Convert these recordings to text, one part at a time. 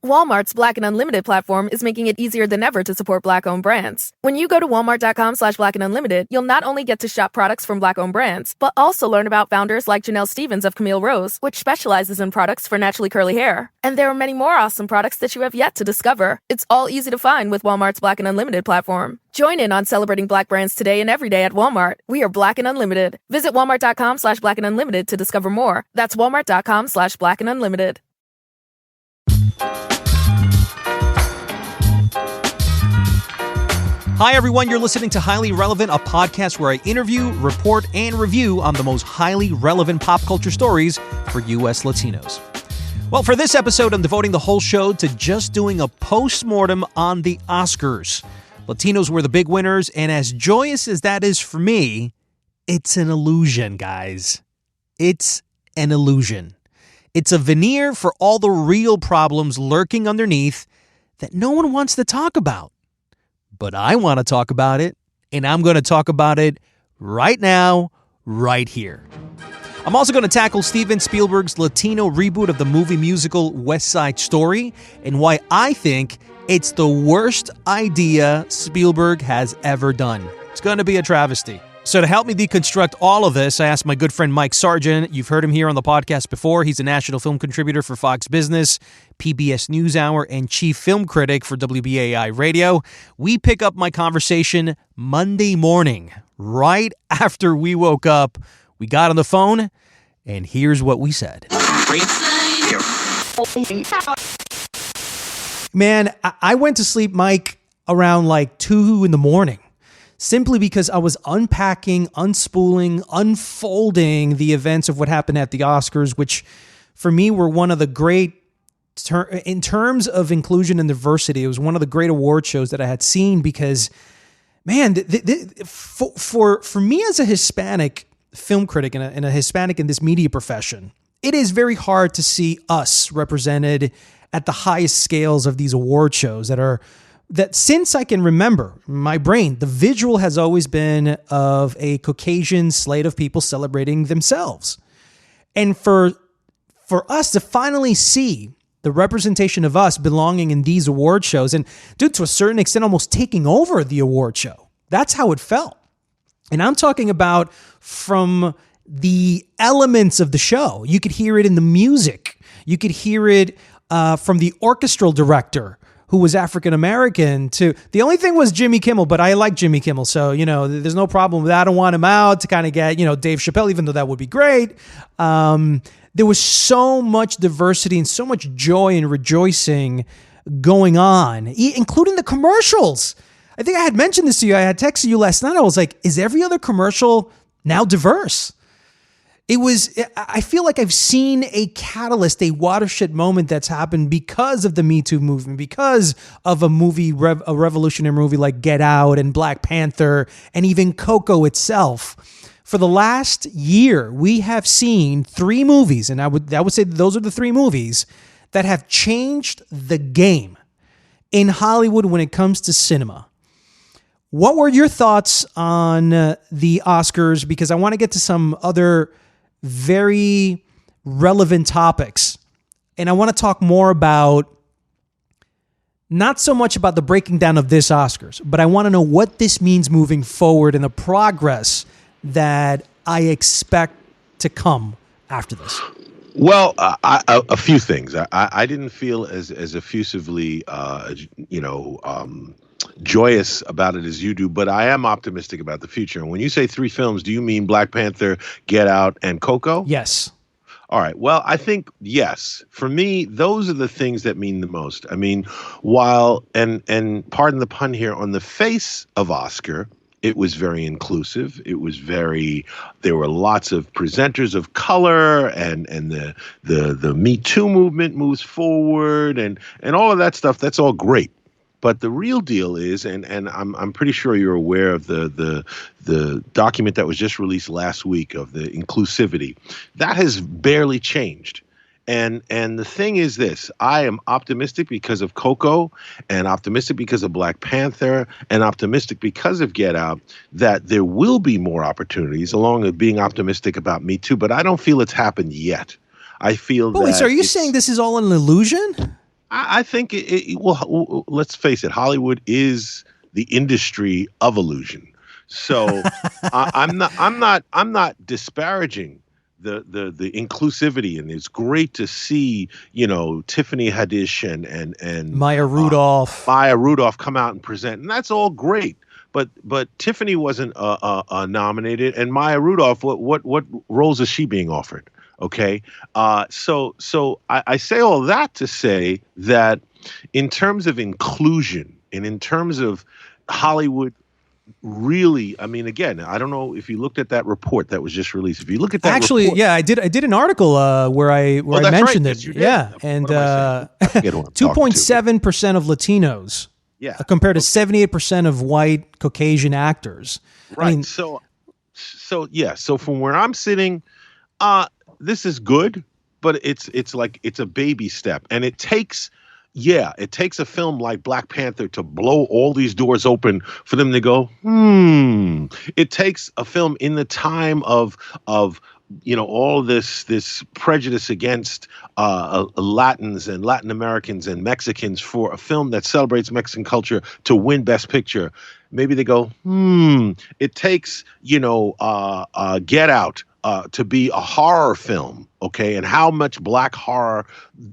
Walmart's Black and Unlimited platform is making it easier than ever to support Black-owned brands. When you go to walmart.com/Black and Unlimited, you'll not only get to shop products from Black-owned brands, but also learn about founders like Janelle Stevens of Camille Rose, which specializes in products for naturally curly hair. And there are many more awesome products that you have yet to discover. It's all easy to find with Walmart's Black and Unlimited platform. Join in on celebrating Black brands today and every day at Walmart. We are Black and Unlimited. Visit walmart.com/Black and Unlimited to discover more. That's walmart.com/Black and Unlimited. Hi, everyone. You're listening to Highly Relevant, a podcast where I interview, report, and review on the most highly relevant pop culture stories for U.S. Latinos. Well, for this episode, I'm devoting the whole show to just doing a post-mortem on the Oscars. Latinos were the big winners, and as joyous as that is for me, it's an illusion, guys. It's an illusion. It's a veneer for all the real problems lurking underneath that no one wants to talk about. But I want to talk about it, and I'm going to talk about it right now, right here. I'm also going to tackle Steven Spielberg's Latino reboot of the movie musical West Side Story and why I think it's the worst idea Spielberg has ever done. It's going to be a travesty. So to help me deconstruct all of this, I asked my good friend Mike Sargent. You've heard him here on the podcast before. He's a national film contributor for Fox Business, PBS NewsHour, and chief film critic for WBAI Radio. We pick up my conversation Monday morning, right after we woke up. We got on the phone, and here's what we said. Man, I went to sleep, Mike, around like 2 in the morning. Simply because I was unpacking, unspooling, unfolding the events of what happened at the Oscars, which for me were one of the great, in terms of inclusion and diversity, it was one of the great award shows that I had seen because, man, for me as a Hispanic film critic and a Hispanic in this media profession, it is very hard to see us represented at the highest scales of these award shows that since I can remember, my brain, the visual has always been of a Caucasian slate of people celebrating themselves. And for us to finally see the representation of us belonging in these award shows, and dude, to a certain extent, almost taking over the award show, that's how it felt. And I'm talking about from the elements of the show. You could hear it in the music. You could hear it from the orchestral director, who was African-American, to the only thing was Jimmy Kimmel, but I like Jimmy Kimmel. So, there's no problem with that. I don't want him out to kind of get, Dave Chappelle, even though that would be great. There was so much diversity and so much joy and rejoicing going on, including the commercials. I think I had mentioned this to you. I had texted you last night. I was like, is every other commercial now diverse? I feel like I've seen a catalyst, a watershed moment that's happened because of the Me Too movement, because of a revolutionary movie like Get Out and Black Panther and even Coco itself. For the last year, we have seen 3 movies, and I would say those are the 3 movies that have changed the game in Hollywood when it comes to cinema. What were your thoughts on the Oscars? Because I want to get to some other very relevant topics. And I want to talk more about, not so much about the breaking down of this Oscars, but I want to know what this means moving forward and the progress that I expect to come after this. Well, a few things. I didn't feel as effusively, joyous about it as you do, but I am optimistic about the future. And when you say 3 films, do you mean Black Panther, Get Out, and Coco? Yes. All right. Well, I think, yes. For me, those are the things that mean the most. I mean, while, and pardon the pun here, on the face of Oscar, it was very inclusive. It was there were lots of presenters of color, and the Me Too movement moves forward, and all of that stuff. That's all great. But the real deal is, and I'm pretty sure you're aware of the document that was just released last week of the inclusivity. That has barely changed. And the thing is this, I am optimistic because of Coco, and optimistic because of Black Panther, and optimistic because of Get Out, that there will be more opportunities, along with being optimistic about Me Too. But I don't feel it's happened yet. I feel Wait, so are you saying this is all an illusion? I think well, let's face it, Hollywood is the industry of illusion. So I'm not disparaging the inclusivity, and it's great to see, Tiffany Haddish and Maya Rudolph come out and present, and that's all great. But Tiffany wasn't nominated, and Maya Rudolph, what roles is she being offered? Okay, so I say all that to say that in terms of inclusion and in terms of Hollywood, really, I mean, again, I don't know if you looked at that report that was just released. If you look at that, report, yeah, I did an article where I mentioned right. it. Yes, yeah, and 2.7% of Latinos, compared to 78% of white Caucasian actors. Right. I mean, so from where I'm sitting, this is good, but it's like it's a baby step, and it takes a film like Black Panther to blow all these doors open for them to go, It takes a film in the time of all this prejudice against Latins and Latin Americans and Mexicans for a film that celebrates Mexican culture to win Best Picture. Maybe they go, It takes, Get Out to be a horror film, okay? And how much black horror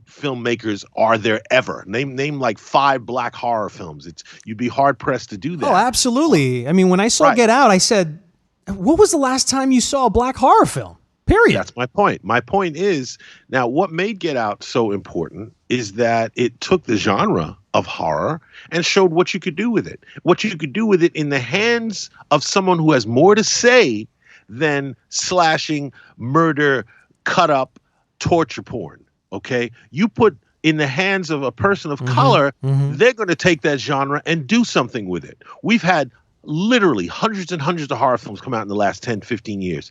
filmmakers are there ever? Name like 5 black horror films. You'd be hard pressed to do that. Oh, absolutely. I mean, when I saw Get Out, I said, "What was the last time you saw a black horror film?" Period. That's my point. My point is, now what made Get Out so important is that it took the genre of horror and showed what you could do with it. What you could do with it in the hands of someone who has more to say than slashing, murder, cut up, torture porn. Okay, you put in the hands of a person of color, they're going to take that genre and do something with it. We've had literally hundreds and hundreds of horror films come out in the last 10, 15 years.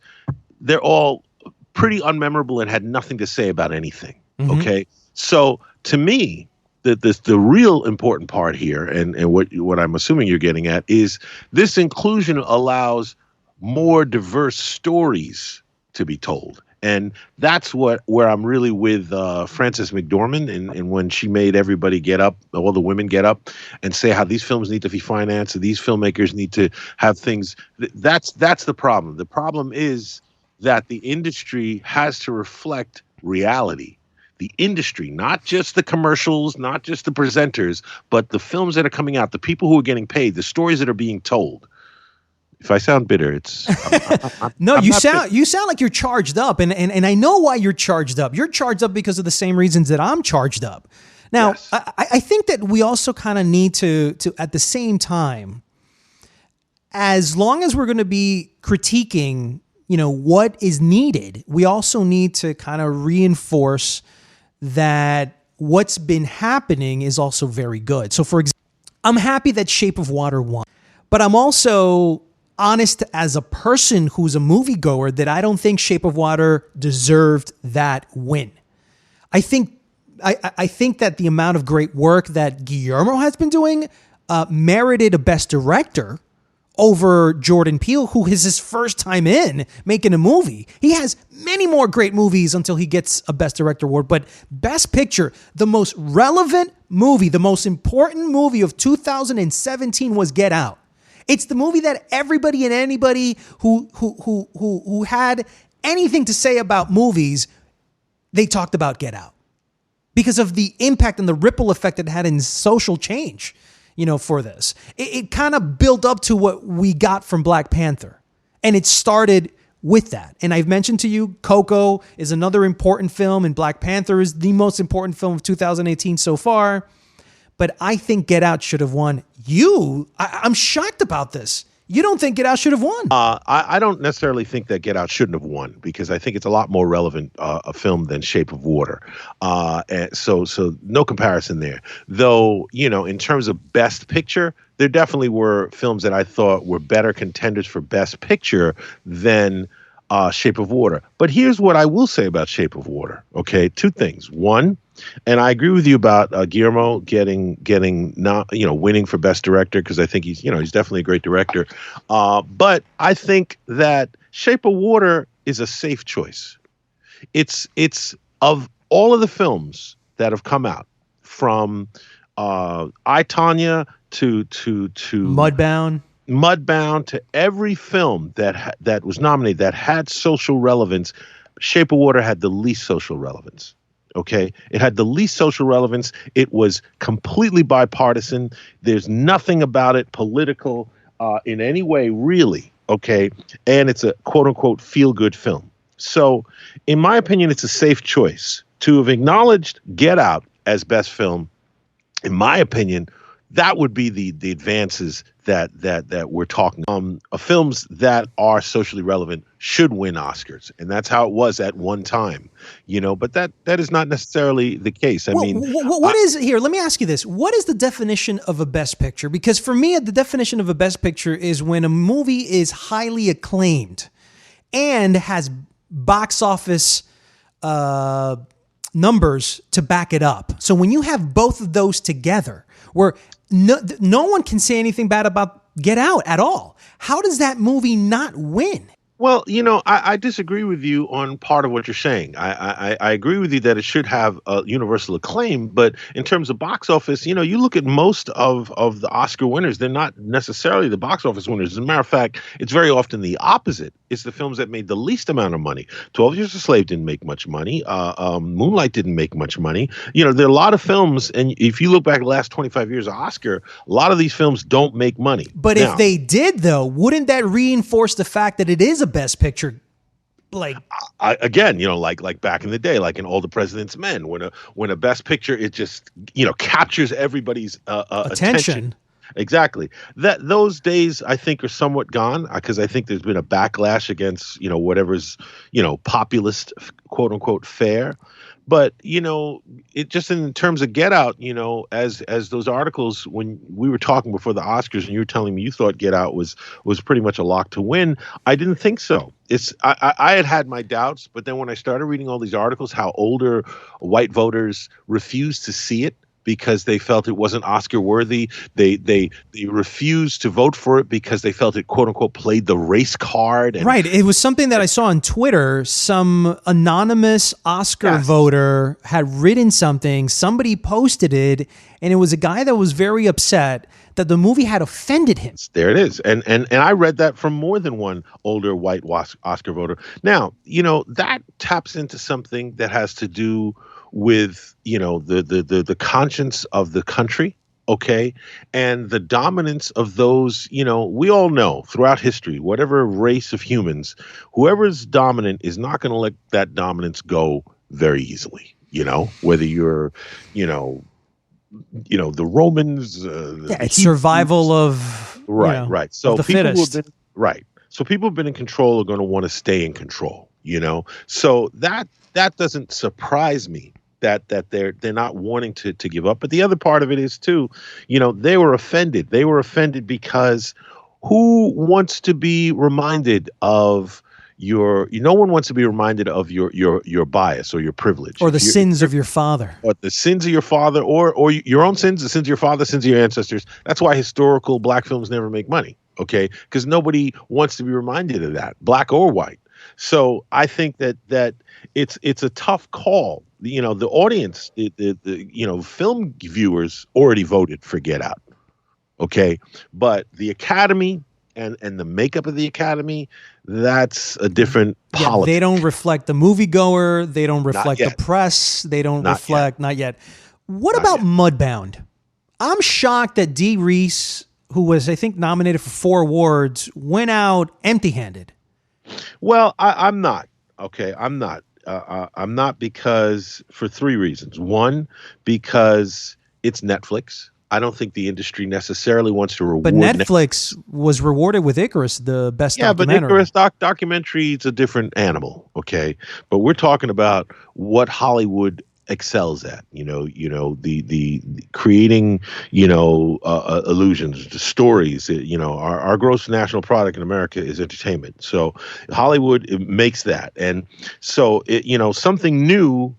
They're all pretty unmemorable and had nothing to say about anything. Okay, so to me, the real important part here, and what I'm assuming you're getting at, is this inclusion allows more diverse stories to be told. And that's where I'm really with Frances McDormand, and when she made everybody get up, all the women get up and say how these films need to be financed, and these filmmakers need to have things. That's the problem. The problem is that the industry has to reflect reality. The industry, not just the commercials, not just the presenters, but the films that are coming out, the people who are getting paid, the stories that are being told. If I sound bitter, it's no. You sound like you're charged up, and I know why you're charged up. You're charged up because of the same reasons that I'm charged up. Now, yes. I think that we also kind of need to at the same time, as long as we're going to be critiquing, what is needed, we also need to kind of reinforce that what's been happening is also very good. So, for example, I'm happy that Shape of Water won, but I'm also honest as a person who's a moviegoer that I don't think Shape of Water deserved that win. I think that the amount of great work that Guillermo has been doing merited a Best Director over Jordan Peele, who is his first time in making a movie. He has many more great movies until he gets a Best Director award, but Best Picture, the most relevant movie, the most important movie of 2017 was Get Out. It's the movie that everybody and anybody who had anything to say about movies, they talked about Get Out because of the impact and the ripple effect it had in social change, for this. It kind of built up to what we got from Black Panther, and it started with that. And I've mentioned to you, Coco is another important film, and Black Panther is the most important film of 2018 so far. But I think Get Out should have won. I'm shocked about this. You don't think Get Out should have won? I don't necessarily think that Get Out shouldn't have won, because I think it's a lot more relevant a film than Shape of Water. And so no comparison there. Though, in terms of Best Picture, there definitely were films that I thought were better contenders for Best Picture than Shape of Water. But here's what I will say about Shape of Water. Okay, 2 things. One, and I agree with you about Guillermo getting not winning for Best Director, because I think he's definitely a great director. But I think that Shape of Water is a safe choice. It's of all of the films that have come out, from I, Tonya to Mudbound to every film that was nominated that had social relevance. Shape of Water had the least social relevance. Okay, it had the least social relevance. It was completely bipartisan. There's nothing about it political in any way, really. Okay, and it's a quote unquote feel good film. So, in my opinion, it's a safe choice to have acknowledged Get Out as best film. In my opinion, that would be the advances that we're talking. Films that are socially relevant should win Oscars, and that's how it was at one time, But that is not necessarily the case. What is here? Let me ask you this: what is the definition of a best picture? Because for me, the definition of a best picture is when a movie is highly acclaimed and has box office numbers to back it up. So when you have both of those together, where no one can say anything bad about Get Out at all, how does that movie not win? Well, I disagree with you on part of what you're saying. I agree with you that it should have universal acclaim, but in terms of box office, you look at most of the Oscar winners, they're not necessarily the box office winners. As a matter of fact, it's very often the opposite. It's the films that made the least amount of money. 12 Years a Slave didn't make much money. Moonlight didn't make much money. There are a lot of films, and if you look back the last 25 years of Oscar, a lot of these films don't make money. But now, if they did, though, wouldn't that reinforce the fact that it is a best picture? Like back in the day, like in All the President's Men, when a best picture, it just captures everybody's attention. Exactly. Those days I think are somewhat gone because I think there's been a backlash against whatever's populist quote unquote fare. But it just in terms of Get Out, as those articles when we were talking before the Oscars and you were telling me you thought Get Out was pretty much a lock to win, I didn't think so. I had my doubts, but then when I started reading all these articles, how older white voters refused to see it because they felt it wasn't Oscar worthy. They refused to vote for it because they felt it quote unquote played the race card. Right. It was something that I saw on Twitter. Some anonymous Oscar voter had written something. Somebody posted it, and it was a guy that was very upset that the movie had offended him. There it is. And I read that from more than one older white Oscar voter. Now, that taps into something that has to do with the conscience of the country, okay, and the dominance of those. We all know throughout history, whatever race of humans, whoever's dominant is not going to let that dominance go very easily. Whether you're the Romans, it's survival of right. So the people fittest. who have been So people who've been in control are going to want to stay in control. So that doesn't surprise me. That they're not wanting to give up. But the other part of it is too, they were offended. They were offended because who wants to be reminded of no one wants to be reminded of your bias or your privilege. Or the sins of your father. Or the sins of your father or your own sins, the sins of your father, sins of your ancestors. That's why historical black films never make money. Okay. Because nobody wants to be reminded of that, black or white. So I think that it's a tough call. The audience, the film viewers already voted for Get Out. Okay. But the Academy and the makeup of the Academy, that's a different politics. They don't reflect the moviegoer. They don't reflect the press. They don't reflect, not yet. What about Mudbound? I'm shocked that Dee Reese, who was, I think, nominated for 4 awards, went out empty-handed. Well, I'm not. Okay, I'm not. I'm not because for 3 reasons. One, because it's Netflix. I don't think the industry necessarily wants to reward. But Netflix was rewarded with Icarus, the best documentary. Yeah, but Icarus documentary is a different animal. Okay, but we're talking about what Hollywood excels at. The creating illusions, the stories. Our gross national product in America is entertainment. So Hollywood makes that, and so something new.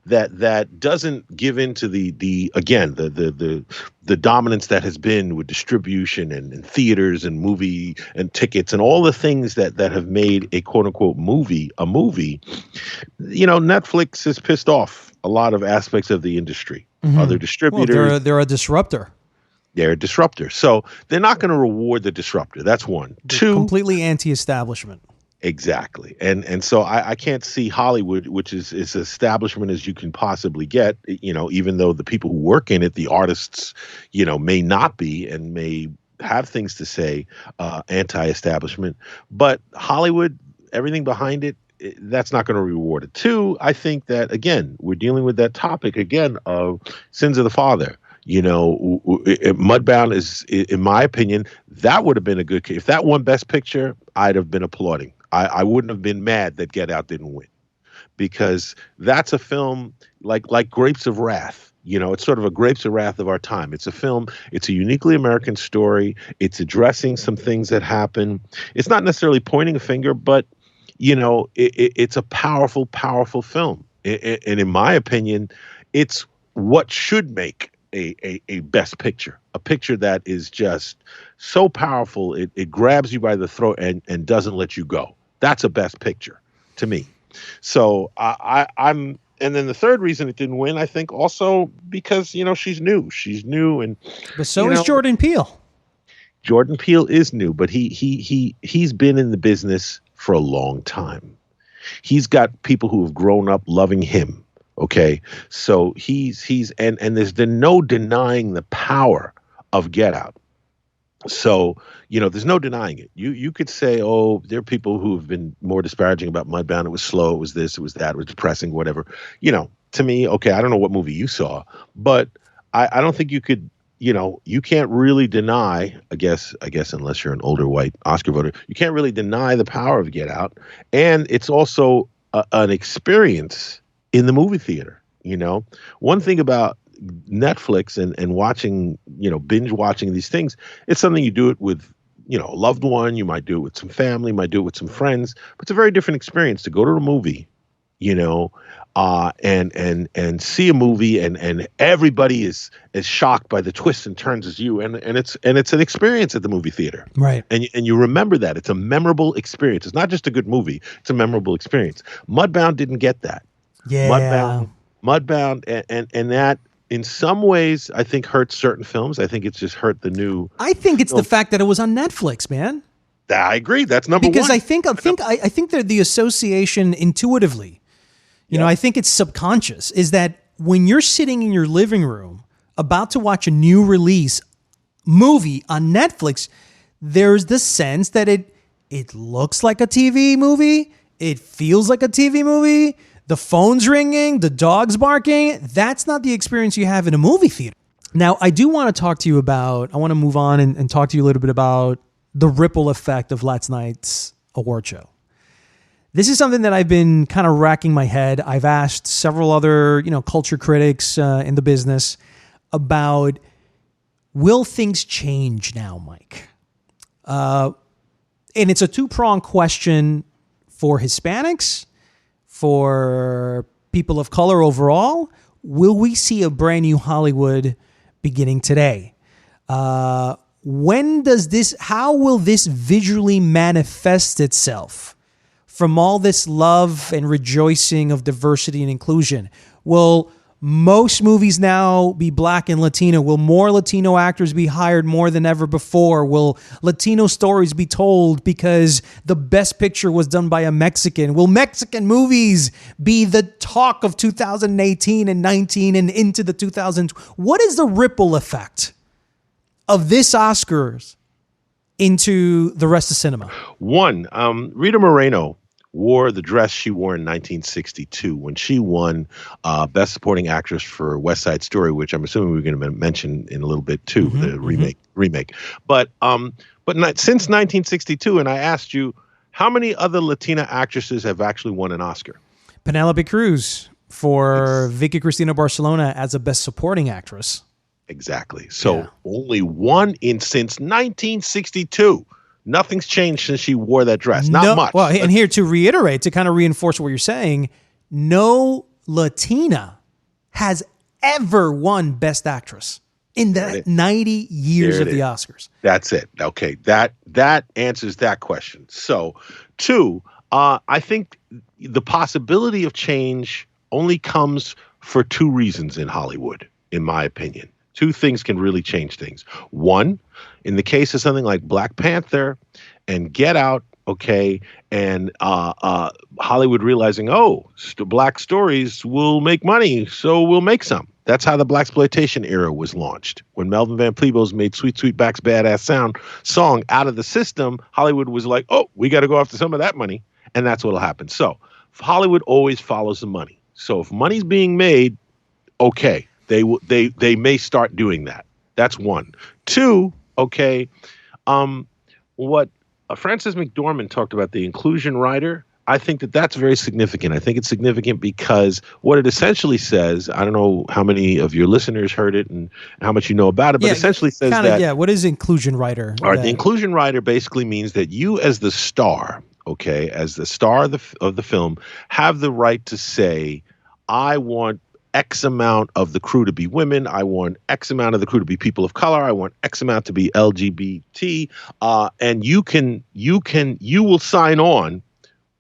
That doesn't give in to the dominance that has been with distribution and theaters and movie and tickets and all the things that have made a quote unquote movie a movie. Netflix has pissed off a lot of aspects of the industry. Other distributors. Well, they're a disruptor. They're a disruptor. So they're not going to reward the disruptor. That's one. They're Two, completely anti-establishment. exactly. And so I can't see Hollywood, which is as establishment as you can possibly get, even though the people who work in it, the artists, may not be and may have things to say anti-establishment. But Hollywood, everything behind it, that's not going to reward it. Two, I think that, again, we're dealing with that topic again of sins of the father. Mudbound is, in my opinion, that would have been a good case. If that won Best Picture, I'd have been applauding. I wouldn't have been mad that Get Out didn't win, because that's a film like Grapes of Wrath. It's sort of a Grapes of Wrath of our time. It's a film. It's a uniquely American story. It's addressing some things that happen. It's not necessarily pointing a finger, but it's a powerful, powerful film. And in my opinion, it's what should make a best picture, a picture that is just so powerful. It grabs you by the throat and doesn't let you go. That's a best picture to me. So I'm, and then the third reason it didn't win, I think also because, she's new. But so is Jordan Peele. Jordan Peele is new, but he's been in the business for a long time. He's got people who have grown up loving him. Okay. So he's and there's no denying the power of Get Out. So, there's no denying it. You could say, oh, there are people who have been more disparaging about Mudbound. It was slow. It was this, it was that, it was depressing, whatever. To me, okay, I don't know what movie you saw, but I don't think you could, you can't really deny, I guess, unless you're an older white Oscar voter, you can't really deny the power of Get Out. And it's also an experience in the movie theater. One thing about Netflix and watching, binge watching these things, it's something you do it with, a loved one. You might do it with some family, might do it with some friends, but it's a very different experience to go to a movie, and see a movie and everybody is as shocked by the twists and turns as you. And it's an experience at the movie theater. Right. And you remember that. It's a memorable experience. It's not just a good movie. It's a memorable experience. Mudbound didn't get that. Yeah. Mudbound and that in some ways I think hurts certain films. I think it's just hurt the new. I think it's the fact that it was on Netflix, man. I agree. That's number because one. Because I think that the association intuitively, I think it's subconscious, is that when you're sitting in your living room about to watch a new release movie on Netflix, there's the sense that it looks like a TV movie. It feels like a TV movie. The phone's ringing, the dog's barking. That's not the experience you have in a movie theater. Now, I do want to talk to you about, I want to move on and talk to you a little bit about the ripple effect of last night's award show. This is something that I've been kind of racking my head. I've asked several other, culture critics in the business about, will things change now, Mike? And it's a two-pronged question for Hispanics, for people of color overall. Will we see a brand new Hollywood beginning today? How will this visually manifest itself from all this love and rejoicing of diversity and inclusion? Will most movies now be Black and Latino? Will more Latino actors be hired more than ever before? Will Latino stories be told because the best picture was done by a Mexican? Will Mexican movies be the talk of 2018 and 19 and into the 2000s? What is the ripple effect of this Oscars into the rest of cinema? One, Rita Moreno wore the dress she wore in 1962 when she won Best Supporting Actress for West Side Story, which I'm assuming we're going to mention in a little bit too, the remake. But since 1962, and I asked you, how many other Latina actresses have actually won an Oscar? Penelope Cruz for Vicky Cristina Barcelona as a Best Supporting Actress. Exactly. So only one since 1962. Nothing's changed since she wore that dress. Not much. Well, and here to reiterate, to kind of reinforce what you're saying, no Latina has ever won Best Actress in the 90 years of the Oscars. That's it. Okay. That answers that question. So, two, I think the possibility of change only comes for two reasons in Hollywood, in my opinion. Two things can really change things. One, in the case of something like Black Panther and Get Out, okay, and Hollywood realizing, black stories will make money, so we'll make some. That's how the blaxploitation era was launched. When Melvin Van Peebles made Sweet Sweetback's Badass song out of the system, Hollywood was like, we got to go after some of that money, and that's what'll happen. So Hollywood always follows the money. So if money's being made, okay, they may start doing that. That's one. Two, okay, what Frances McDormand talked about, the inclusion rider, I think that's very significant. I think it's significant because what it essentially says, I don't know how many of your listeners heard it and how much you know about it, but essentially says that... Yeah, what is inclusion rider? All right, the inclusion rider basically means that you as the star, okay, as the star of the film, have the right to say, I want X amount of the crew to be women. I want X amount of the crew to be people of color. I want X amount to be LGBT. And you will sign on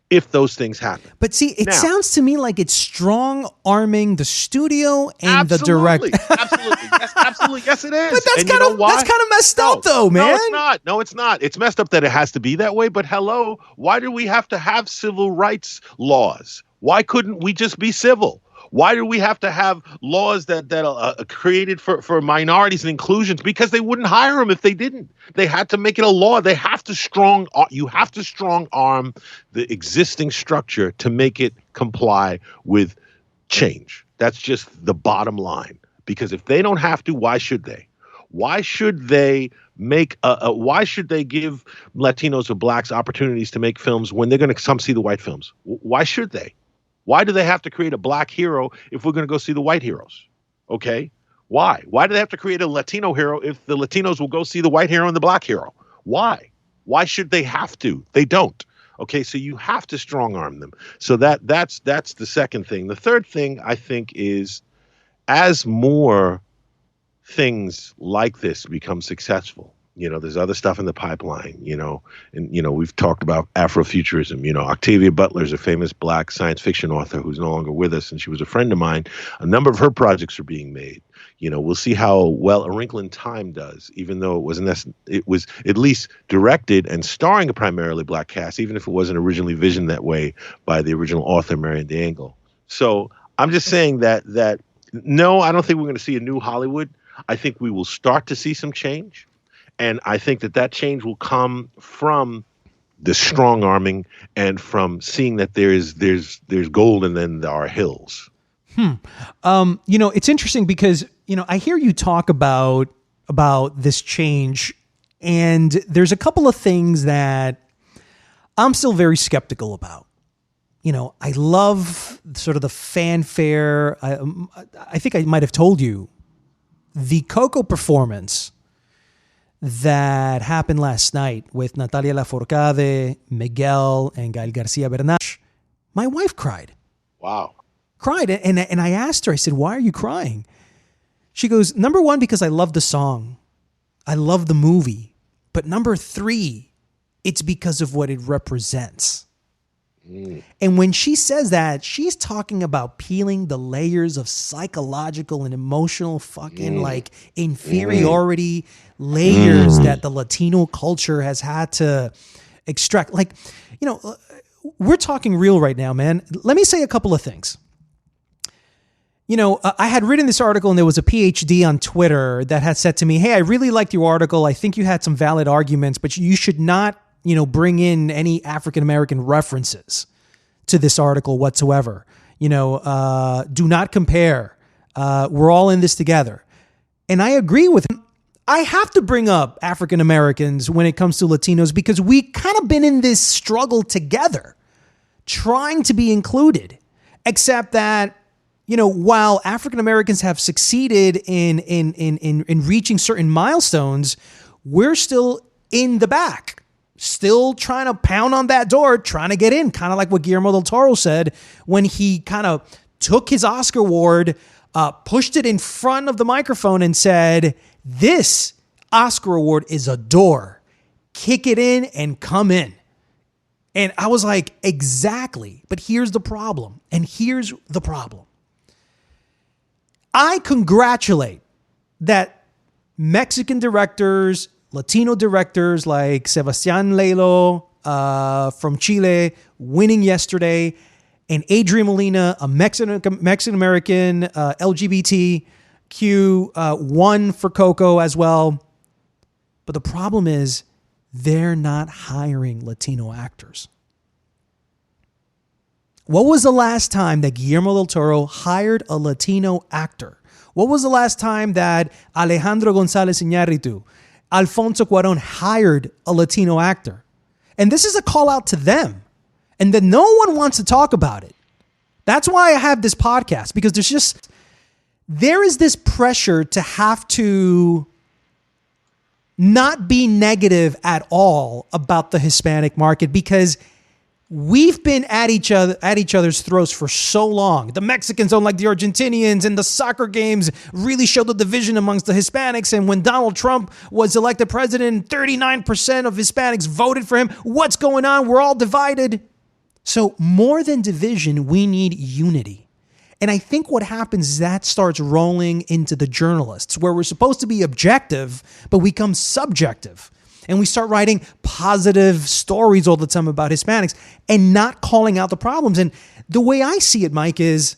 if those things happen. But see, it sounds to me like it's strong arming the studio and the director. Absolutely. Yes, absolutely. Yes, it is. But that's kind of messed up though, man. No, it's not. No, it's not. It's messed up that it has to be that way. But hello, why do we have to have civil rights laws? Why couldn't we just be civil? Why do we have to have laws that are created for minorities and inclusions? Because they wouldn't hire them if they didn't. They had to make it a law. You have to strong arm the existing structure to make it comply with change. That's just the bottom line. Because if they don't have to, why should they? Why should they why should they give Latinos or blacks opportunities to make films when they're going to come see the white films? Why should they? Why do they have to create a black hero if we're going to go see the white heroes? Okay? Why? Why do they have to create a Latino hero if the Latinos will go see the white hero and the black hero? Why? Why should they have to? They don't. Okay, so you have to strong arm them. So that's the second thing. The third thing I think is as more things like this become successful, there's other stuff in the pipeline, and, we've talked about Afrofuturism. Octavia Butler is a famous black science fiction author who's no longer with us, and she was a friend of mine. A number of her projects are being made. We'll see how well A Wrinkle in Time does, even though it was at least directed and starring a primarily black cast, even if it wasn't originally visioned that way by the original author, Marion DeAngle. So I'm just saying that no, I don't think we're going to see a new Hollywood. I think we will start to see some change. And I think that change will come from the strong arming and from seeing that there's gold and then there are hills. It's interesting because, I hear you talk about this change, and there's a couple of things that I'm still very skeptical about. I love sort of the fanfare. I think I might have told you the Coco performance that happened last night with Natalia Lafourcade, Miguel, and Gael Garcia Bernal. My wife cried. Wow. Cried. And I asked her, I said, why are you crying? She goes, number one, because I love the song. I love the movie. But number three, it's because of what it represents. And when she says that, she's talking about peeling the layers of psychological and emotional fucking inferiority layers that the Latino culture has had to extract. We're talking real right now, man. Let me say a couple of things. I had written this article and there was a PhD on Twitter that had said to me, hey, I really liked your article. I think you had some valid arguments, but you should not bring in any African-American references to this article whatsoever. Do not compare. We're all in this together. And I agree with him. I have to bring up African-Americans when it comes to Latinos because we kind of been in this struggle together, trying to be included, except that, while African-Americans have succeeded in reaching certain milestones, we're still in the back. Still trying to pound on that door, trying to get in, kind of like what Guillermo del Toro said when he kind of took his Oscar award, pushed it in front of the microphone and said, this Oscar award is a door. Kick it in and come in. And I was like, exactly. But here's the problem. And here's the problem. I congratulate that Mexican directors, Latino directors like Sebastian Lelo from Chile winning yesterday, and Adrian Molina, a Mexican-American LGBTQ, won for Coco as well. But the problem is they're not hiring Latino actors. What was the last time that Guillermo del Toro hired a Latino actor? What was the last time that Alejandro González Iñárritu, Alfonso Cuarón hired a Latino actor? And this is a call out to them. And then no one wants to talk about it. That's why I have this podcast, because there is this pressure to have to not be negative at all about the Hispanic market, because we've been at each other's throats for so long. The Mexicans don't like the Argentinians, and the soccer games really show the division amongst the Hispanics. And when Donald Trump was elected president, 39% of Hispanics voted for him. What's going on? We're all divided. So more than division, we need unity. And I think what happens is that starts rolling into the journalists, where we're supposed to be objective, but we become subjective. And we start writing positive stories all the time about Hispanics and not calling out the problems. And the way I see it, Mike, is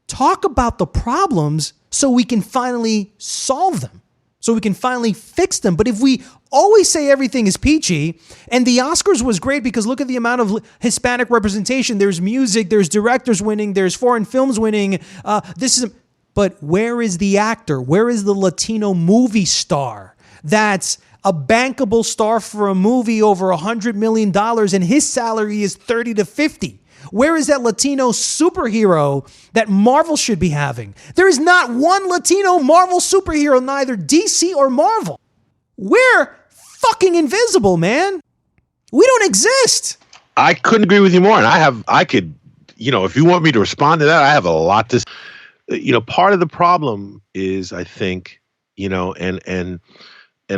talk about the problems so we can finally solve them, so we can finally fix them. But if we always say everything is peachy, and the Oscars was great because look at the amount of Hispanic representation. There's music, there's directors winning, there's foreign films winning. But where is the actor? Where is the Latino movie star that's a bankable star for a movie over $100 million and his salary is 30 to 50? Where is that Latino superhero that Marvel should be having? There is not one Latino Marvel superhero, neither DC or Marvel. We're fucking invisible, man. We don't exist. I couldn't agree with you more. And I could, if you want me to respond to that, I have a lot to, part of the problem is, I think, and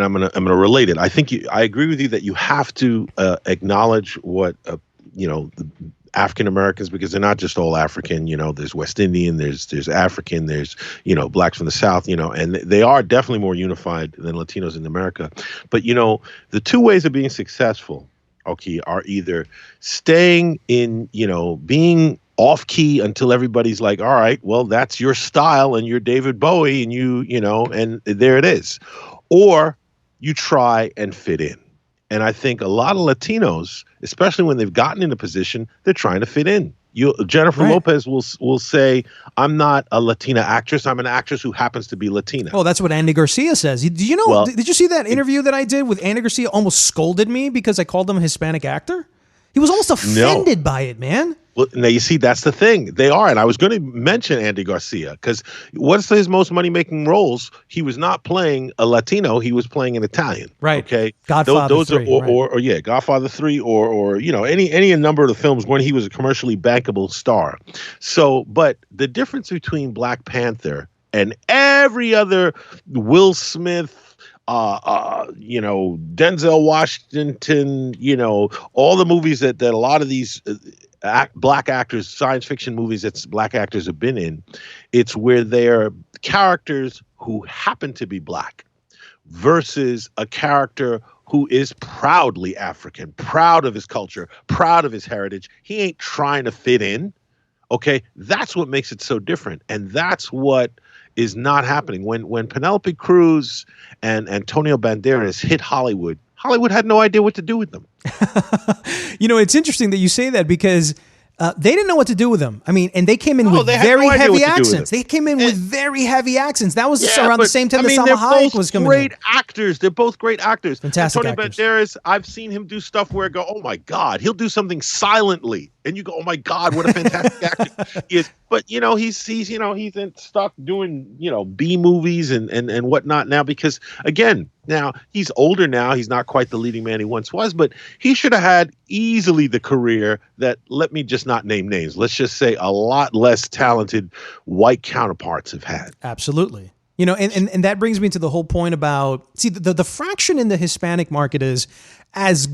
I'm gonna relate it. I think I agree with you that you have to acknowledge what the African Americans, because they're not just all African. There's West Indian, there's African, there's blacks from the South. And they are definitely more unified than Latinos in America. But the two ways of being successful, okay, are either staying in being off key until everybody's like, all right, well, that's your style and you're David Bowie and and there it is. Or you try and fit in. And I think a lot of Latinos, especially when they've gotten in a position, they're trying to fit in. Jennifer Lopez will say, I'm not a Latina actress. I'm an actress who happens to be Latina. Oh, that's what Andy Garcia says. Did you see that interview that I did with Andy Garcia? Almost scolded me because I called him a Hispanic actor. He was almost offended by it, man. Well, now you see, that's the thing. They are. And I was going to mention Andy Garcia because what's his most money-making roles? He was not playing a Latino. He was playing an Italian. Right. Okay. Godfather 3. Or Godfather 3 or any number of the films when he was a commercially bankable star. So, but the difference between Black Panther and every other Will Smith, Denzel Washington, all the movies that a lot of these black actors, science fiction movies that black actors have been in, it's where they're characters who happen to be black versus a character who is proudly African, proud of his culture, proud of his heritage. He ain't trying to fit in. Okay, that's what makes it so different. And that's what is not happening. When Penelope Cruz and Antonio Banderas hit Hollywood had no idea what to do with them. It's interesting that you say that because they didn't know what to do with them. I mean, and they came in with very heavy accents. They came in with very heavy accents. That was around the same time that Salma Hayek was coming in. Great actors. They're both great actors. Fantastic Antonio Banderas, I've seen him do stuff where I go, oh my God, he'll do something silently. And you go, oh my God, what a fantastic actor he is. But he's stuck doing B movies and whatnot now because again, now he's older now. He's not quite the leading man he once was, but he should have had easily the career that, let me just not name names, let's just say a lot less talented white counterparts have had. Absolutely. And that brings me to the whole point about, see, the fraction in the Hispanic market is as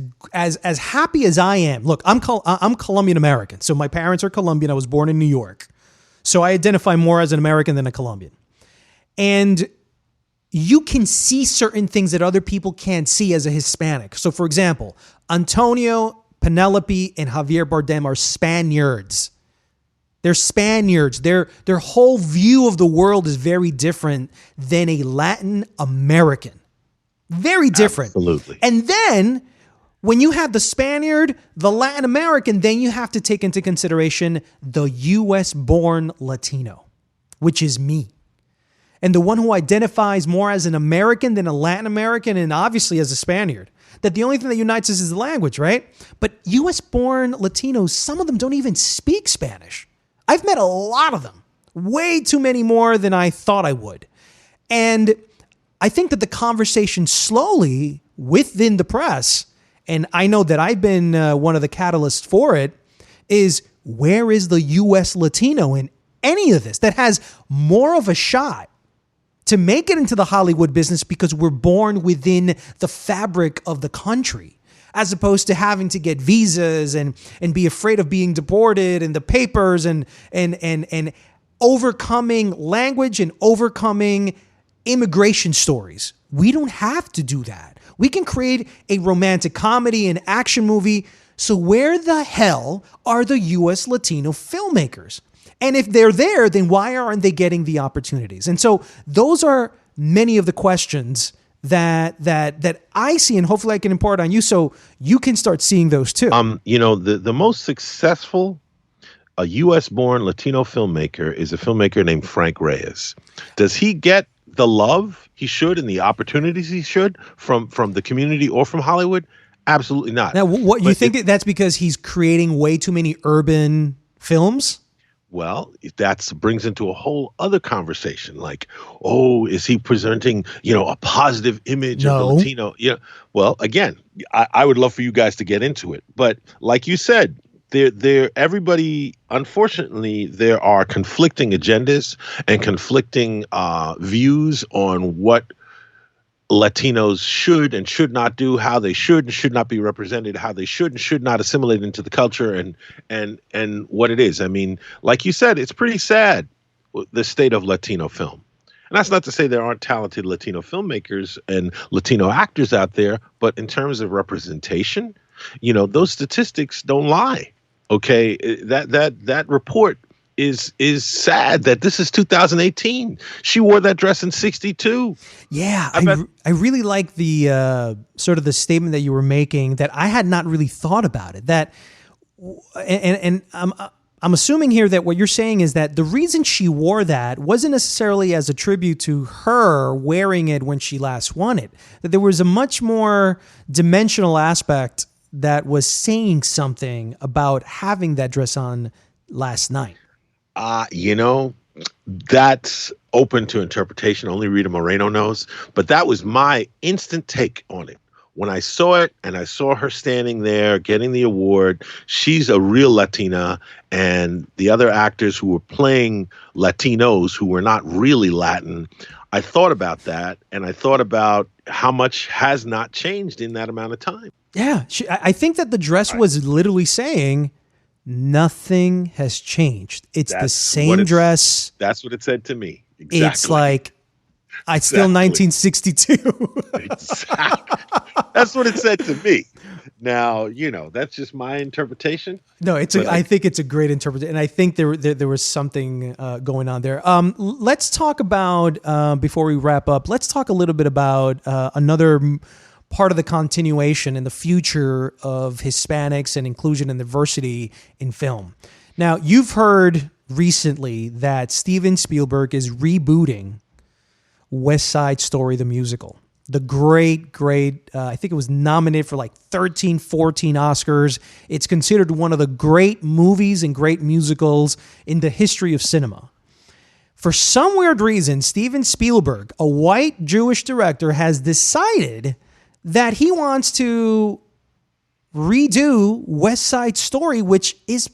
happy as I am. Look, I'm Colombian American. So my parents are Colombian. I was born in New York. So I identify more as an American than a Colombian. And you can see certain things that other people can't see as a Hispanic. So for example, Antonio, Penelope, and Javier Bardem are Spaniards. They're Spaniards. Their whole view of the world is very different than a Latin American. Very different. Absolutely. And then when you have the Spaniard, the Latin American, then you have to take into consideration the US-born Latino, which is me. And the one who identifies more as an American than a Latin American, and obviously as a Spaniard. That the only thing that unites us is the language, right? But US-born Latinos, some of them don't even speak Spanish. I've met a lot of them, way too many more than I thought I would. And I think that the conversation slowly within the press, and I know that I've been one of the catalysts for it, is where is the US Latino in any of this that has more of a shot to make it into the Hollywood business because we're born within the fabric of the country, as opposed to having to get visas and be afraid of being deported and the papers and overcoming language and overcoming immigration stories. We don't have to do that. We can create a romantic comedy, an action movie. So where the hell are the US Latino filmmakers? And if they're there, then why aren't they getting the opportunities? And so those are many of the questions that I see, and hopefully I can impart on you so you can start seeing those too. The most successful US-born Latino filmmaker is a filmmaker named Frank Reyes. Does he get the love he should and the opportunities he should from the community or from Hollywood? Absolutely not. Now, what you think that's because he's creating way too many urban films? Well, that brings into a whole other conversation. Like, oh, is he presenting, a positive image of the Latino? Yeah. Well, again, I would love for you guys to get into it. But like you said, everybody, unfortunately, there are conflicting agendas and conflicting views on what Latinos should and should not do, how they should and should not be represented, how they should and should not assimilate into the culture, and what it is. I mean, like you said, it's pretty sad, the state of Latino film. And that's not to say there aren't talented Latino filmmakers and Latino actors out there, but in terms of representation, those statistics don't lie. Okay, that report is sad that this is 2018. She wore that dress in 62. Yeah, I really like the sort of the statement that you were making that I had not really thought about it. That and I'm assuming here that what you're saying is that the reason she wore that wasn't necessarily as a tribute to her wearing it when she last won it. That there was a much more dimensional aspect that was saying something about having that dress on last night. That's open to interpretation. Only Rita Moreno knows. But that was my instant take on it. When I saw it and I saw her standing there getting the award, she's a real Latina. And the other actors who were playing Latinos who were not really Latin, I thought about that. And I thought about how much has not changed in that amount of time. Yeah. I think that the dress was literally saying, nothing has changed. It's the same dress. That's what it said to me. Exactly. It's like, it's still 1962. Exactly. That's what it said to me. Now, that's just my interpretation. No, I think it's a great interpretation. And I think there was something going on there. Let's talk about, before we wrap up, let's talk a little bit about another part of the continuation and the future of Hispanics and inclusion and diversity in film. Now, you've heard recently that Steven Spielberg is rebooting West Side Story, the musical. The great, I think it was nominated for like 13, 14 Oscars. It's considered one of the great movies and great musicals in the history of cinema. For some weird reason, Steven Spielberg, a white Jewish director, has decided that he wants to redo West Side Story, which is,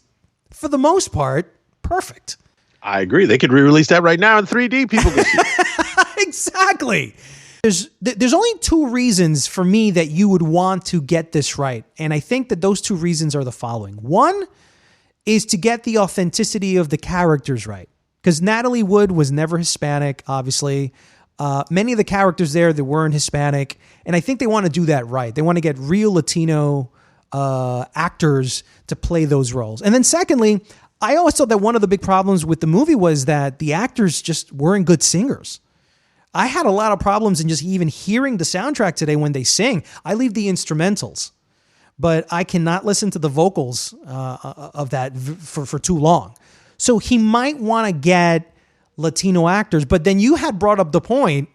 for the most part, perfect. I agree. They could re-release that right now in 3D. People can see. Exactly. There's only two reasons for me that you would want to get this right. And I think that those two reasons are the following. One is to get the authenticity of the characters right. because Natalie Wood was never Hispanic, obviously. Many of the characters there that weren't Hispanic, and I think they want to do that right. They want to get real Latino actors to play those roles. And then secondly, I always thought that one of the big problems with the movie was that the actors just weren't good singers. I had a lot of problems in just even hearing the soundtrack today when they sing. I leave the instrumentals, but I cannot listen to the vocals of that for too long. So he might want to get Latino actors, but then you had brought up the point,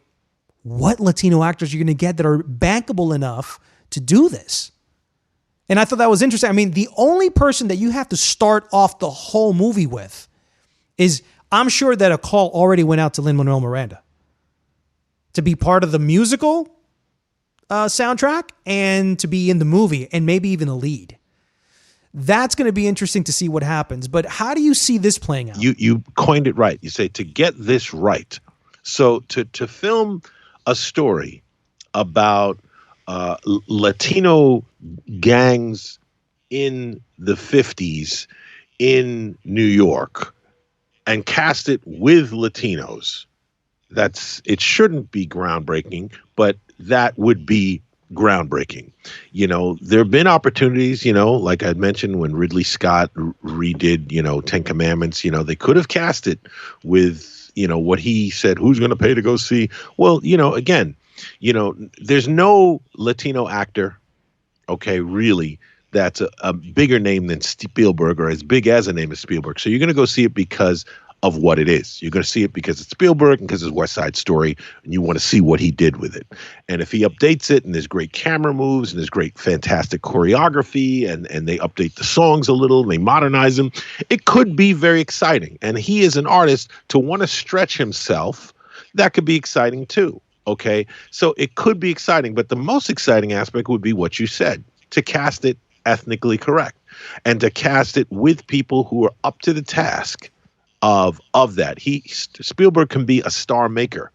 what Latino actors are you going to get that are bankable enough to do this? And I thought that was interesting. I mean, the only person that you have to start off the whole movie with is, I'm sure that a call already went out to Lin-Manuel Miranda to be part of the musical soundtrack and to be in the movie and maybe even a lead. That's going to be interesting to see what happens. But how do you see this playing out? You coined it right. You say to get this right. So to film a story about Latino gangs in the 50s in New York and cast it with Latinos, it shouldn't be groundbreaking, but that would be groundbreaking. There have been opportunities, like I mentioned, when Ridley Scott redid, 10 Commandments, they could have cast it with, what he said, who's going to pay to go see? Well, again, there's no Latino actor, really, that's a bigger name than Spielberg or as big as a name as Spielberg. So you're going to go see it because of what it is. You're going to see it because it's Spielberg and because it's West Side Story, and you want to see what he did with it. And if he updates it and there's great camera moves and there's great, fantastic choreography and they update the songs a little and they modernize them, it could be very exciting. And he is an artist to want to stretch himself. That could be exciting too. Okay. So it could be exciting, but the most exciting aspect would be what you said, to cast it ethnically correct and to cast it with people who are up to the task of that. Spielberg can be a star maker,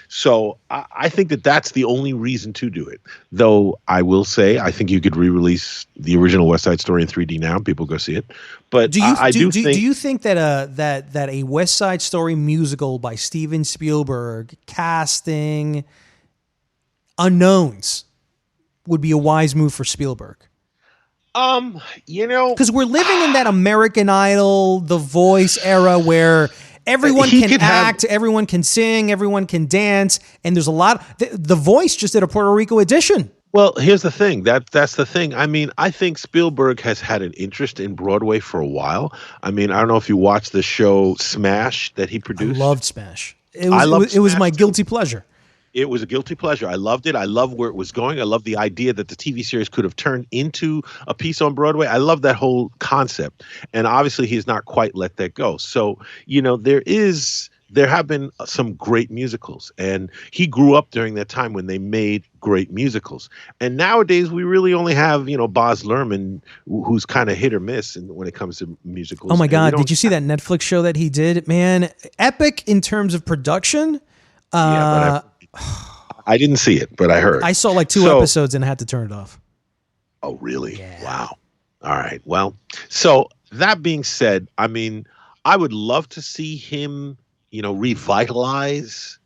so I think that's the only reason to do it. Though I will say, I think you could re-release the original West Side Story in 3D now. People go see it. But do you think that a West Side Story musical by Steven Spielberg casting unknowns would be a wise move for Spielberg? Because we're living in that American Idol, The Voice era where everyone can act, everyone can sing, everyone can dance, and there's a lot. The Voice just did a Puerto Rico edition. Well, here's the thing. That's the thing. I mean, I think Spielberg has had an interest in Broadway for a while. I mean, I don't know if you watched the show Smash that he produced. I loved Smash. It was my guilty pleasure. It was a guilty pleasure. I loved it. I love where it was going. I love the idea that the TV series could have turned into a piece on Broadway. I love that whole concept. And obviously he has not quite let that go. So, there have been some great musicals, and he grew up during that time when they made great musicals. And nowadays we really only have, Baz Luhrmann, who's kind of hit or miss when it comes to musicals. Oh my God. Did you see that Netflix show that he did? Man, epic in terms of production. Yeah, but I didn't see it, but I heard. I saw like two episodes and I had to turn it off. Oh, really? Yeah. Wow. All right. Well, so that being said, I mean, I would love to see him, revitalize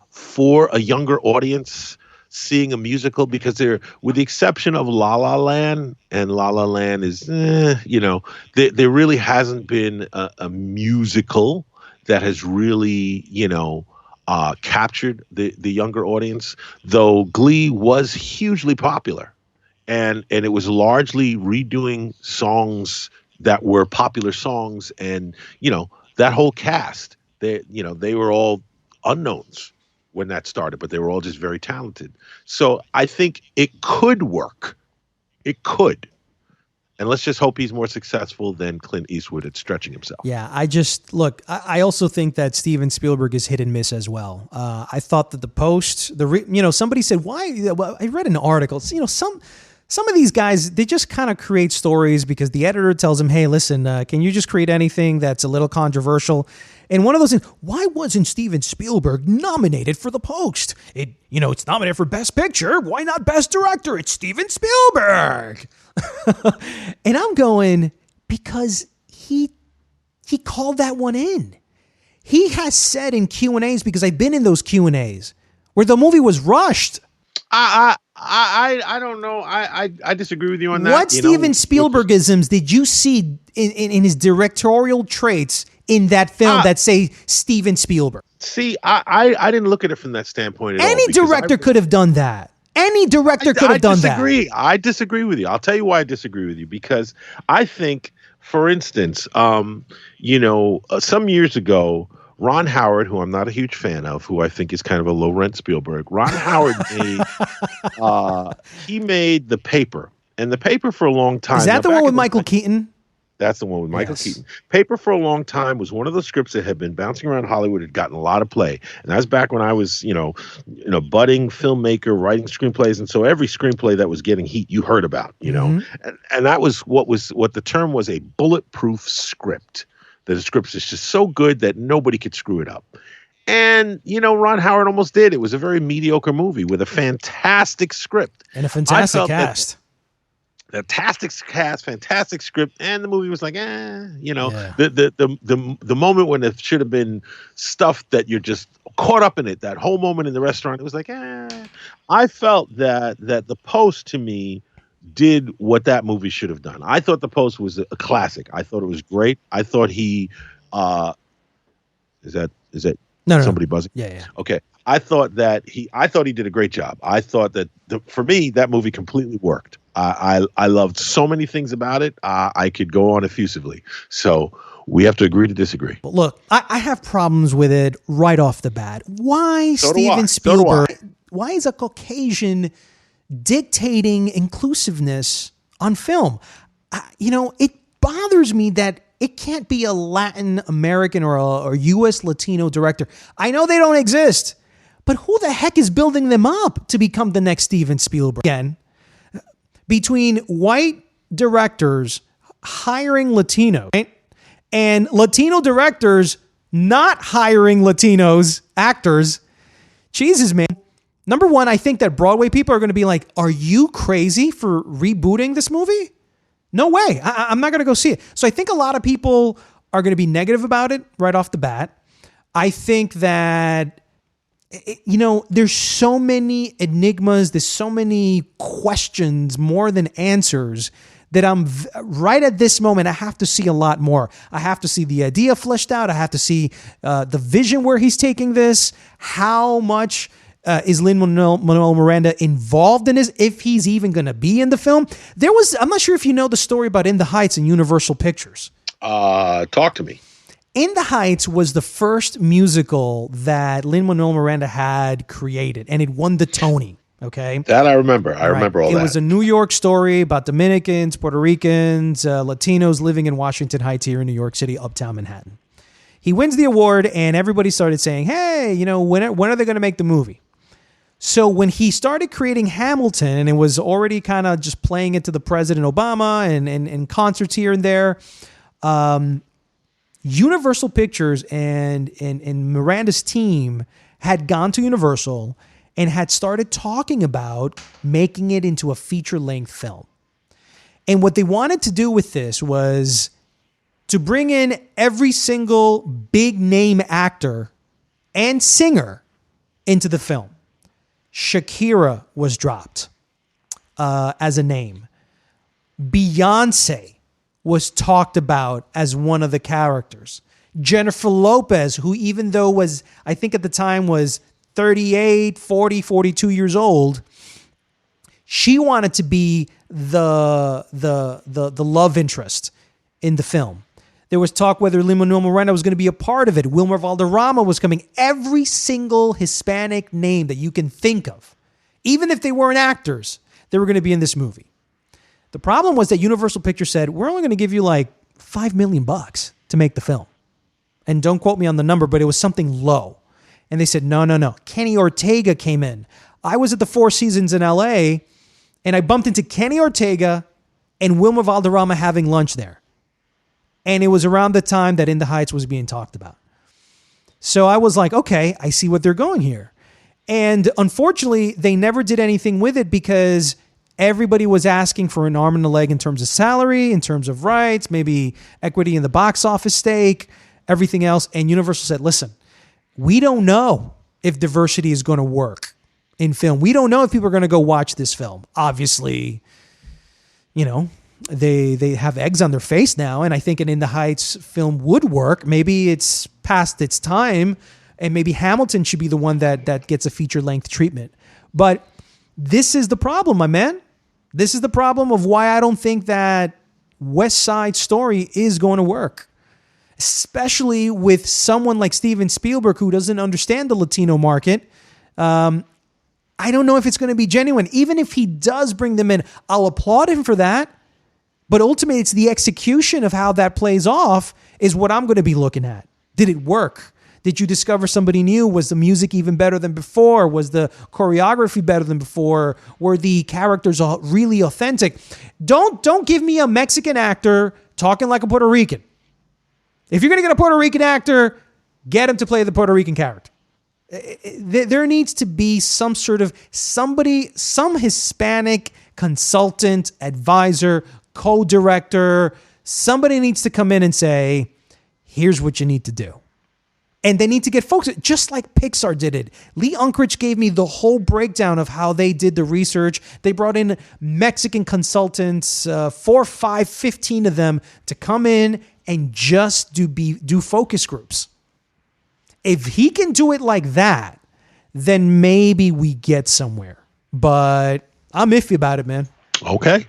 for a younger audience seeing a musical, because with the exception of La La Land, and La La Land is, there really hasn't been a musical that has really, captured the younger audience, though Glee was hugely popular. And it was largely redoing songs that were popular songs. And, that whole cast, they were all unknowns when that started, but they were all just very talented. So I think it could work. It could. And let's just hope he's more successful than Clint Eastwood at stretching himself. Yeah, I also think that Steven Spielberg is hit and miss as well. I thought that The Post, somebody said, why? Well, I read an article. Some of these guys, they just kind of create stories because the editor tells them, hey, listen, can you just create anything that's a little controversial? And one of those things, why wasn't Steven Spielberg nominated for The Post? It's nominated for Best Picture. Why not Best Director? It's Steven Spielberg. And I'm going, because he he called that one in. He has said in Q&As, because I've been in those Q&As, where the movie was rushed. I don't know. I disagree with you on that. What Steven Spielbergisms did you see in his directorial traits in that film that say Steven Spielberg? See, I didn't look at it from that standpoint at all. Any director could have done that. Any director could have done that. I disagree with you. I'll tell you why I disagree with you. Because I think, for instance, some years ago, Ron Howard, who I'm not a huge fan of, who I think is kind of a low-rent Spielberg, Ron Howard made The Paper. And The Paper for a long time... Is that the one with Michael Keaton? That's the one with Michael Keaton. Paper for a long time was one of the scripts that had been bouncing around Hollywood, had gotten a lot of play. And that was back when I was, budding filmmaker, writing screenplays. And so every screenplay that was getting heat, you heard about, And that was what the term was, a bulletproof script. That the script is just so good that nobody could screw it up. And, Ron Howard almost did. It was a very mediocre movie with a fantastic script. And a fantastic cast. Fantastic cast, fantastic script, and the movie was like, the moment when it should have been stuff that you're just caught up in it, that whole moment in the restaurant, it was like, I felt that The Post to me did what that movie should have done. I thought The Post was a classic. I thought it was great. I thought he, is that somebody buzzing? Yeah. Okay. I thought he did a great job. I thought that for me, that movie completely worked. I loved so many things about it. I could go on effusively. So we have to agree to disagree. Look, I have problems with it right off the bat. Why Steven Spielberg? Why is a Caucasian dictating inclusiveness on film? It bothers me that it can't be a Latin American or a U.S. Latino director. I know they don't exist, but who the heck is building them up to become the next Steven Spielberg? Again, between white directors hiring Latino, right, and Latino directors not hiring Latinos actors, Jesus, man. Number one, I think that Broadway people are going to be like, are you crazy for rebooting this movie? No way. I'm not going to go see it. So I think a lot of people are going to be negative about it right off the bat. I think that, there's so many enigmas, there's so many questions more than answers that I'm right at this moment. I have to see a lot more. I have to see the idea fleshed out. I have to see the vision where he's taking this. How much is Lin-Manuel Miranda involved in this? If he's even going to be in the film. I'm not sure if you know the story about In the Heights and Universal Pictures. Talk to me. In the Heights was the first musical that Lin-Manuel Miranda had created, and it won the Tony. Okay, that I remember. I remember all that. It was a New York story about Dominicans, Puerto Ricans, Latinos living in Washington Heights here in New York City, uptown Manhattan. He wins the award, and everybody started saying, "Hey, when are they going to make the movie?" So when he started creating Hamilton, and it was already kind of just playing it to the President Obama and concerts here and there. Universal Pictures and Miranda's team had gone to Universal and had started talking about making it into a feature-length film. And what they wanted to do with this was to bring in every single big-name actor and singer into the film. Shakira was dropped as a name. Beyonce was talked about as one of the characters. Jennifer Lopez, who even though was, I think at the time was 38, 40, 42 years old, she wanted to be the love interest in the film. There was talk whether Lin-Manuel Miranda was going to be a part of it. Wilmer Valderrama was coming. Every single Hispanic name that you can think of, even if they weren't actors, they were going to be in this movie. The problem was that Universal Pictures said, we're only going to give you like $5 million to make the film. And don't quote me on the number, but it was something low. And they said, no. Kenny Ortega came in. I was at the Four Seasons in LA, and I bumped into Kenny Ortega and Wilmer Valderrama having lunch there. And it was around the time that In the Heights was being talked about. So I was like, okay, I see what they're going here. And unfortunately, they never did anything with it because everybody was asking for an arm and a leg in terms of salary, in terms of rights, maybe equity in the box office stake, everything else. And Universal said, listen, we don't know if diversity is going to work in film. We don't know if people are going to go watch this film. Obviously, you know, they have eggs on their face now, and I think an In the Heights film would work. Maybe it's past its time, and maybe Hamilton should be the one that gets a feature-length treatment. But this is the problem, my man. This is the problem of why I don't think that West Side Story is going to work, especially with someone like Steven Spielberg who doesn't understand the Latino market. I don't know if it's going to be genuine. Even if he does bring them in, I'll applaud him for that. But ultimately, it's the execution of how that plays off is what I'm going to be looking at. Did it work? Did you discover somebody new? Was the music even better than before? Was the choreography better than before? Were the characters really authentic? Don't give me a Mexican actor talking like a Puerto Rican. If you're going to get a Puerto Rican actor, get him to play the Puerto Rican character. There needs to be some Hispanic consultant, advisor, co-director. Somebody needs to come in and say, here's what you need to do. And they need to get folks, just like Pixar did it. Lee Unkrich gave me the whole breakdown of how they did the research. They brought in Mexican consultants, 4, 5, 15 of them to come in and just do focus groups. If he can do it like that, then maybe we get somewhere. But I'm iffy about it, man. Okay.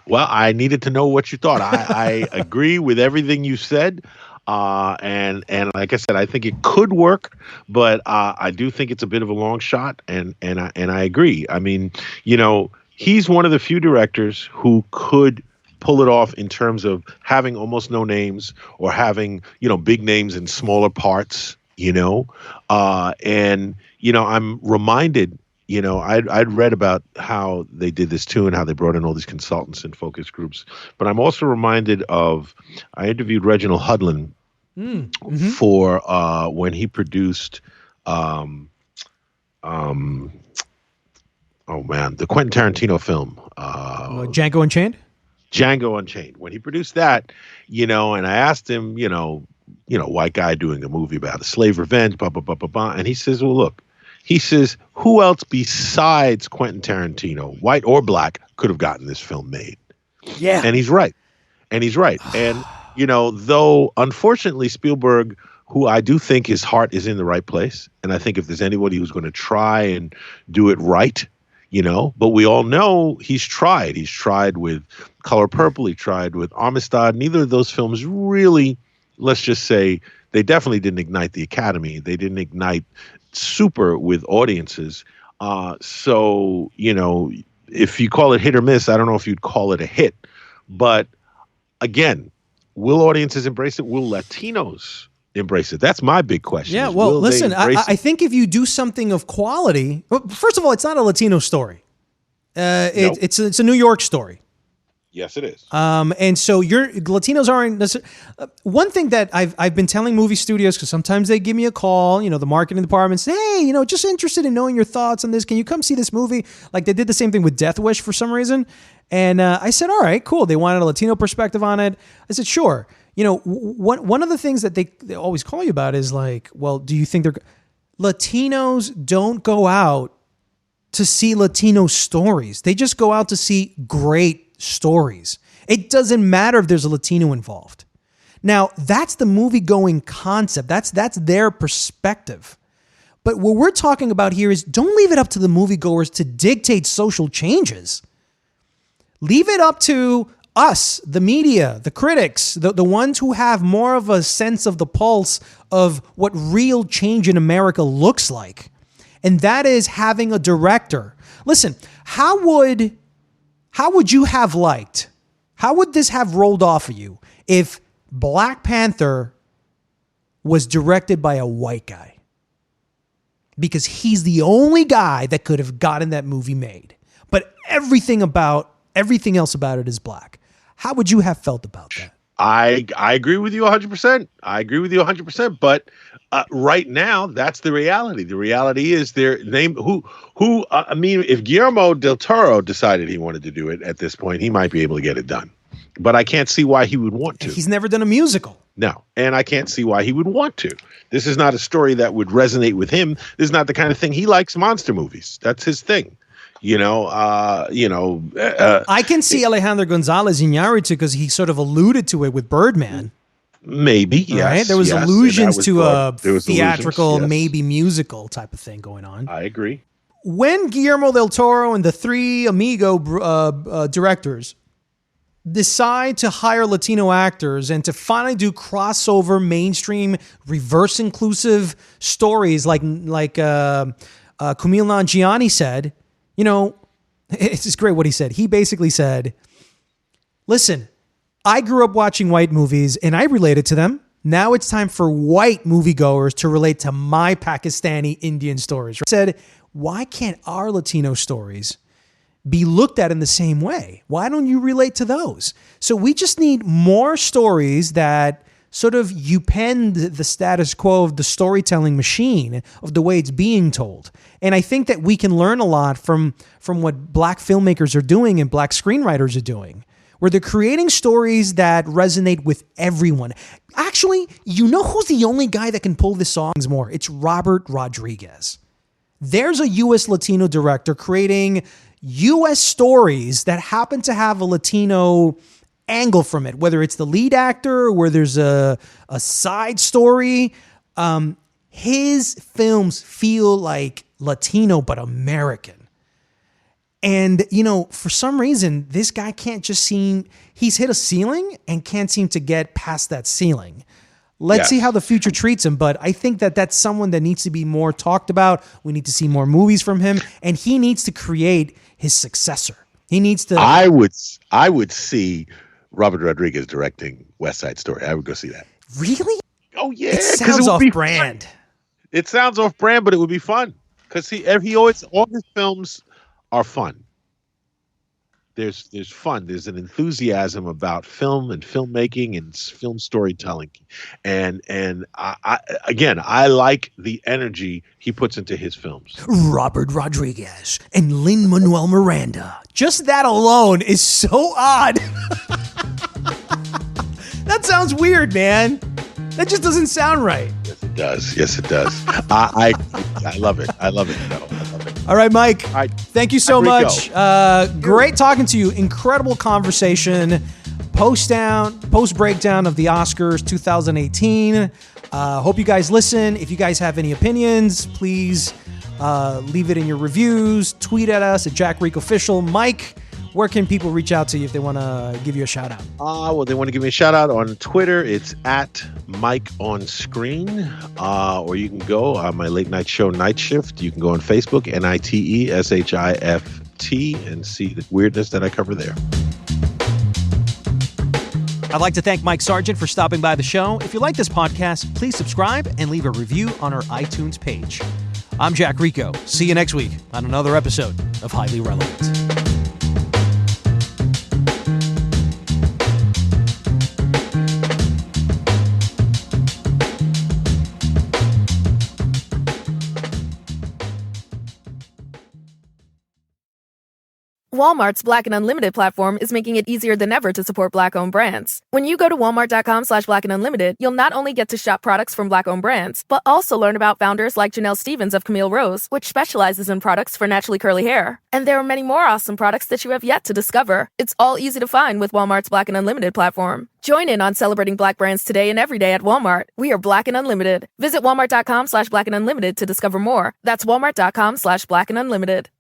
Well, I needed to know what you thought. I agree with everything you said. And like I said, I think it could work, but I do think it's a bit of a long shot. And I agree. I mean, you know, he's one of the few directors who could pull it off in terms of having almost no names or having, you know, big names in smaller parts, you know. And, you know, I'm reminded, you know, I'd read about how they did this too and how they brought in all these consultants and focus groups. But I'm also reminded of, I interviewed Reginald Hudlin for when he produced, the Quentin Tarantino film. Django Unchained? Django Unchained. When he produced that, you know, and I asked him, you know, white guy doing a movie about a slave revenge, blah, blah, blah, blah, blah. And he says, well, look, he says, who else besides Quentin Tarantino, white or black, could have gotten this film made? Yeah. And he's right. And, you know, though, unfortunately, Spielberg, who I do think his heart is in the right place, and I think if there's anybody who's going to try and do it right, you know, but we all know he's tried. He's tried with Color Purple. He tried with Amistad. Neither of those films really, let's just say, they definitely didn't ignite the Academy. They didn't ignite super with audiences. So, you know, if you call it hit or miss, I don't know if you'd call it a hit. But again, will audiences embrace it? Will Latinos embrace it? That's my big question. Yeah, well, listen, I think if you do something of quality, well, first of all, it's not a Latino story. Nope. It's a New York story. Yes, it is. And so Latinos aren't necessarily. One thing that I've been telling movie studios, because sometimes they give me a call, you know, the marketing department say, hey, you know, just interested in knowing your thoughts on this. Can you come see this movie? Like they did the same thing with Death Wish for some reason. And I said, all right, cool. They wanted a Latino perspective on it. I said, sure. You know, one of the things that they always call you about is like, well, do you think Latinos don't go out to see Latino stories? They just go out to see great stories. It doesn't matter if there's a Latino involved. Now, that's the movie-going concept. That's their perspective. But what we're talking about here is don't leave it up to the moviegoers to dictate social changes. Leave it up to us, the media, the critics, the ones who have more of a sense of the pulse of what real change in America looks like. And that is having a director. Listen, how would you have liked, how would this have rolled off of you if Black Panther was directed by a white guy? Because he's the only guy that could have gotten that movie made. But everything else about it is black. How would you have felt about that? I agree with you 100%. I agree with you 100%. But right now, that's the reality. The reality is their name. I mean, if Guillermo del Toro decided he wanted to do it at this point, he might be able to get it done. But I can't see why he would want to. He's never done a musical. No, and I can't see why he would want to. This is not a story that would resonate with him. This is not the kind of thing he likes. Monster movies. That's his thing. I can see Alejandro Gonzalez Iñárritu because he sort of alluded to it with Birdman. Maybe, yes. Right? There was allusions to a theatrical, yes. maybe musical type of thing going on. I agree. When Guillermo del Toro and the three Amigo directors decide to hire Latino actors and to finally do crossover, mainstream, reverse inclusive stories like Kumail Nanjiani said, it's just great what he said. He basically said, listen, I grew up watching white movies and I related to them. Now it's time for white moviegoers to relate to my Pakistani Indian stories. He said, why can't our Latino stories be looked at in the same way? Why don't you relate to those? So we just need more stories that sort of upend the status quo of the storytelling machine of the way it's being told. And I think that we can learn a lot from what black filmmakers are doing and black screenwriters are doing, where they're creating stories that resonate with everyone. Actually, who's the only guy that can pull this songs more? It's Robert Rodriguez. There's a U.S. Latino director creating U.S. stories that happen to have a Latino angle from it, whether it's the lead actor or where there's a side story. His films feel like Latino but American. And, for some reason, this guy can't just he's hit a ceiling and can't seem to get past that ceiling. Let's see how the future treats him. But I think that that's someone that needs to be more talked about. We need to see more movies from him. And he needs to create his successor. He needs to. I would see Robert Rodriguez directing West Side Story. I would go see that. Really? Oh, yeah. It sounds off-brand. It sounds off-brand, but it would be fun. Because all his films are fun. There's fun. There's an enthusiasm about film and filmmaking and film storytelling, and I like the energy he puts into his films. Robert Rodriguez and Lin-Manuel Miranda. Just that alone is so odd. That sounds weird, man. That just doesn't sound right. Yes, it does. I love it. I love it. All right, Mike. Thank you so much. Great talking to you. Incredible conversation. Post breakdown of the Oscars 2018. Hope you guys listen. If you guys have any opinions, please leave it in your reviews. Tweet at us at Jack Reek Official. Mike, where can people reach out to you if they want to give you a shout out? Well, they want to give me a shout out on Twitter. It's at Mike on Screen. Or you can go on my late night show, Night Shift. You can go on Facebook, NITESHIFT, and see the weirdness that I cover there. I'd like to thank Mike Sargent for stopping by the show. If you like this podcast, please subscribe and leave a review on our iTunes page. I'm Jack Rico. See you next week on another episode of Highly Relevant. Walmart's Black and Unlimited platform is making it easier than ever to support Black-owned brands. When you go to walmart.com/Black and Unlimited, you'll not only get to shop products from Black-owned brands, but also learn about founders like Janelle Stevens of Camille Rose, which specializes in products for naturally curly hair. And there are many more awesome products that you have yet to discover. It's all easy to find with Walmart's Black and Unlimited platform. Join in on celebrating Black brands today and every day at Walmart. We are Black and Unlimited. Visit walmart.com/Black and Unlimited to discover more. That's walmart.com/Black and Unlimited.